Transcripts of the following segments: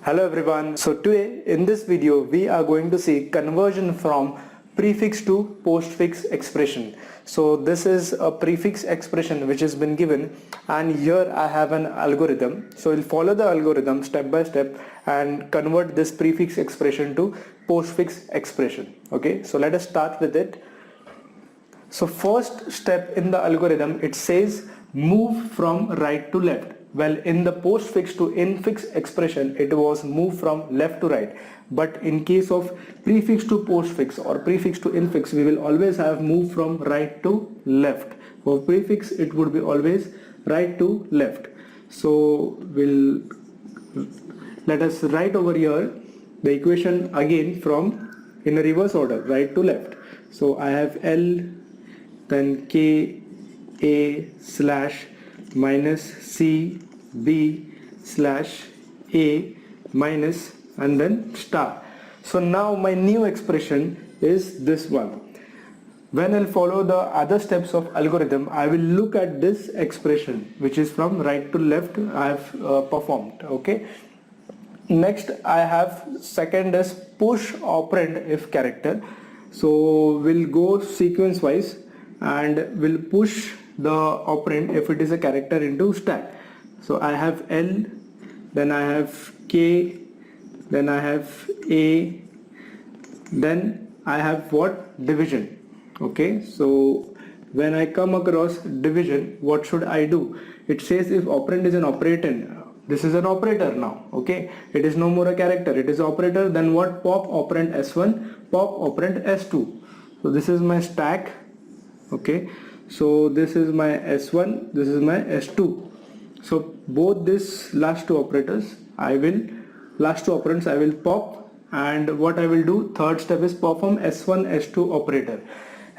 Hello everyone. So today in this video we are going to see conversion from prefix to postfix expression. So this is a prefix expression which has been given, and here I have an algorithm. So we'll follow the algorithm step by step and convert this prefix expression to postfix expression. Okay, so let us start with it. So first step in the algorithm, it says move from right to left. Well, in the postfix to infix expression, it was move from left to right. But in case of prefix to postfix or prefix to infix, we will always have move from right to left. For prefix, it would be always right to left. So let us write over here the equation again from in a reverse order, right to left. So I have L, then K A slash minus C B slash A minus and then star. So now my new expression is this one. When I'll follow the other steps of algorithm, I will look at this expression which is from right to left I have performed. Okay. Next I have second is push operand if character. So we'll go sequence wise and we'll push the operand if it is a character into stack. So I have L, then I have K, then I have A, then I have what? Division. Okay, so when I come across division, what should I do? It says if operand is an operator, this is an operator now. Okay, it is no more a character, it is operator. Then what? Pop operand S1, pop operand S2. So this is my stack. Okay, so this is my S1, this is my S2. So both these last two operands I will pop, and what I will do, third step is perform S1 S2 operator,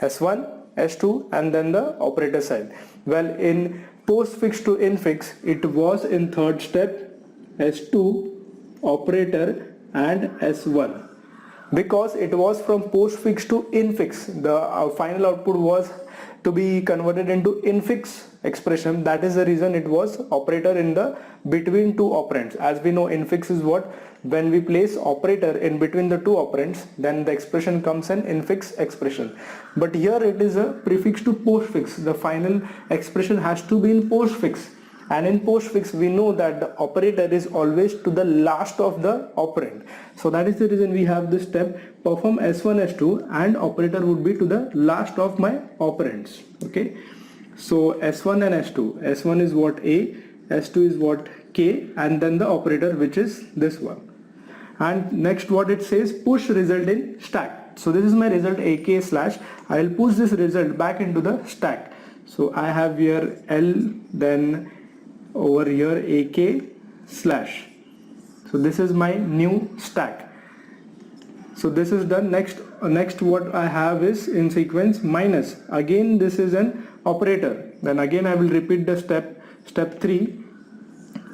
S1 S2 and then the operator side. Well, in postfix to infix, it was in third step S2 operator and S1. Because it was from postfix to infix, the final output was to be converted into infix expression. That is the reason it was operator in the between two operands. As we know, infix is what? When we place operator in between the two operands, then the expression comes an infix expression. But here it is a prefix to postfix. The final expression has to be in postfix. And in postfix we know that the operator is always to the last of the operand. So that is the reason we have this step, perform S1 S2 and operator would be to the last of my operands. Okay, so S1 and S2, S1 is what? A, S2 is what? K, and then the operator which is this one. And next what it says, push result in stack. So this is my result AK slash, I will push this result back into the stack. So I have here L, then over here AK slash. So this is my new stack. So this is done. Next what I have is in sequence minus. Again this is an operator. Then again I will repeat the step 3.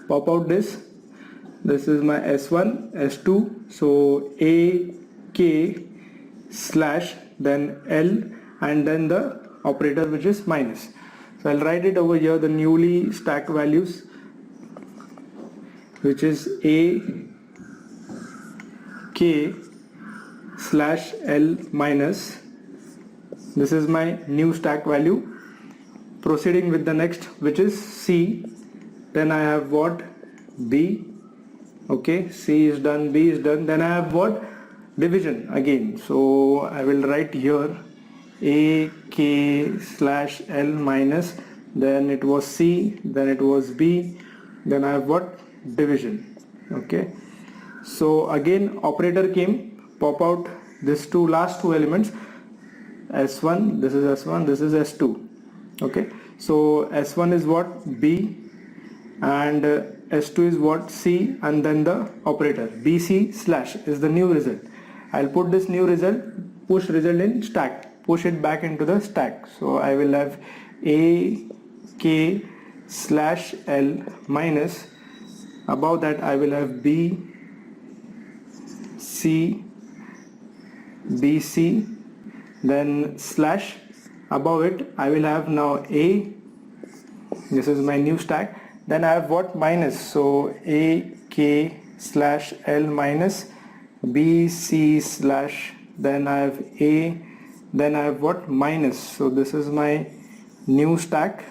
Pop out this. This is my S1 S2. So AK slash, then L, and then the operator which is minus. So I'll write it over here, the newly stacked values, which is A K slash L minus. This is my new stack value. Proceeding with the next, which is C. Then I have what? B. Okay, C is done, B is done. Then I have what? Division again. So I will write here A K slash L minus, then it was C, then it was B, then I have what? Division. Okay, so again operator came, pop out this last two elements, S1, this is S1, this is S2. Okay, so S1 is what? B, and S2 is what? C, and then the operator BC slash is the new result. I'll put this new result, push result in stack, push it back into the stack. So I will have A K slash L minus, above that I will have B C B C, then slash, above it I will have now A, this is my new stack, then I have what? Minus, so A K slash L minus B C slash, then I have A, then I have what, minus. So this is my new stack.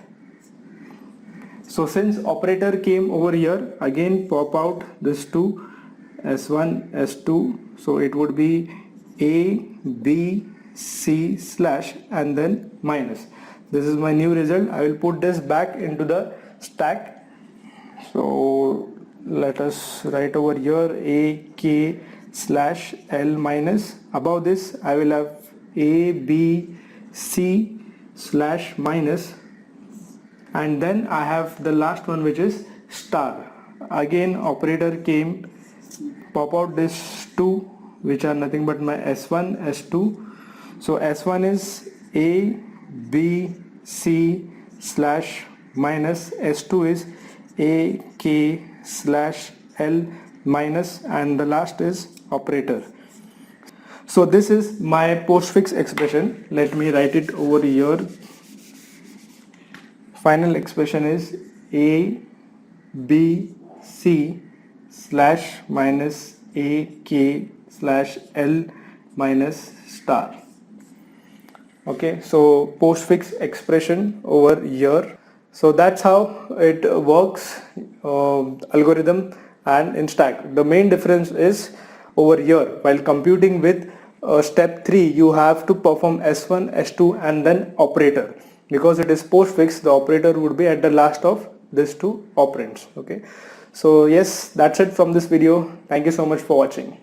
So since operator came over here, again pop out this two, S1 S2, so it would be A B C slash and then minus. This is my new result. I will put this back into the stack. So let us write over here A K slash L minus. Above this I will have A B C slash minus, and then I have the last one, which is star. Again operator came, pop out this two, which are nothing but my S1 S2. So S1 is A B C slash minus, S2 is A K slash L minus, and the last is operator. So this is my postfix expression. Let me write it over here. Final expression is A B C slash minus A K slash L minus star. Okay, so postfix expression over here. So that's how it works, algorithm and in stack. The main difference is over here, while computing with step 3, you have to perform S1, S2 and then operator. Because it is postfix, the operator would be at the last of these two operands. Okay, so yes, that's it from this video. Thank you so much for watching.